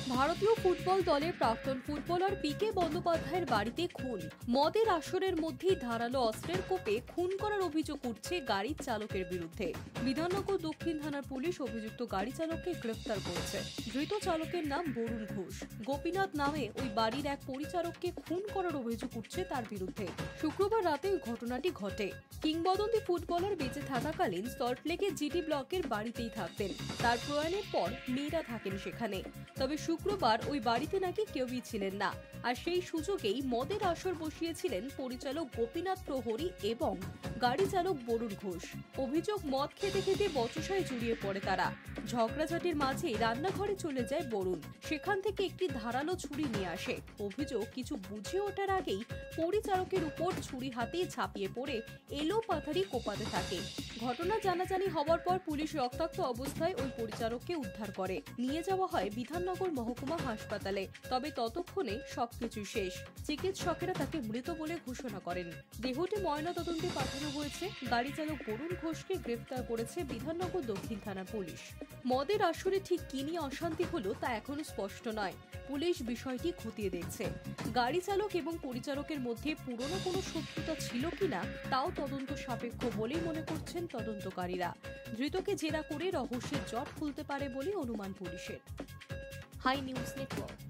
ভারতীয় ফুটবল দলের প্রাক্তন ফুটবলার পিকে বন্দ্যোপাধ্যায়ের বাড়িতে খুন। মদের আসরের মধ্যেই ধারালো অস্ত্রের কোপে খুন করার অভিযোগ উঠছে গাড়ির চালকের বিরুদ্ধে। বিধাননগর দক্ষিণ থানার পুলিশ অভিযুক্ত গাড়ি চালককে গ্রেফতার করেছে। ধৃত চালকের নাম বরুণ ঘোষ। গোপীনাথ নামে ওই বাড়ির এক পরিচারককে খুন করার অভিযোগ উঠছে তার বিরুদ্ধে। শুক্রবার রাতে ওই ঘটনাটি ঘটে। কিংবদন্তি ফুটবলার বেঁচে থাকাকালীন সল্টলেকের জিটি ব্লকের বাড়িতেই থাকতেন। তার প্রয়াণের পর মেয়েরা থাকেন সেখানে। তবে শুক্রবার ওই বাড়িতে নাকি কেউই ছিলেন না। আর সেই সুযোগেই মদের আসর বসিয়েছিলেন পরিচালক গোপীনাথ প্রহরী এবং গাড়ি চালক বরুণ ঘোষ। অভিযোগ, মদ খেতে খেতে বচসায় জড়িয়ে পড়ে তারা। ঝগড়াঝাটির মাঝে রান্নাঘরে চলে যায় বরুণ। সেখান থেকে একটি ধারালো ছুরি নিয়ে আসে। অভিযোগ, কিছু বুঝে ওঠার আগেই পরিচালকের উপর ছুরি হাতে ঝাঁপিয়ে পড়ে এলো পাথারি কোপাতে থাকে। ঘটনা জানাজানি হওয়ার পর পুলিশ রক্তাক্ত অবস্থায় ওই পরিচারককে উদ্ধার করে নিয়ে যাওয়া হয় বিধাননগর মহকুমা হাসপাতালে। তবে ততক্ষণে সবকিছু শেষ। চিকিৎসকেরা তাকে মৃত বলে ঘোষণা করেন। দেহটি ময়নাতদন্তে পাঠানো হয়েছে। গাড়ি চালক বরুণ ঘোষকে গ্রেফতার করেছে বিধাননগর দক্ষিণ থানার পুলিশ। মদের আসরে ঠিক কি নিয়ে অশান্তি হলো তা এখনো স্পষ্ট নয়। পুলিশ বিষয়টি খতিয়ে দেখছে। গাড়ি চালক এবং পরিচালকের মধ্যে পুরনো কোনো শত্রুতা ছিল কিনা তাও তদন্ত সাপেক্ষ বলেই মনে করছেন তদন্তকারীরা। ধৃতকে জেরা করে রহস্যের জট খুলতে পারে বলে অনুমান পুলিশের। Hi news network.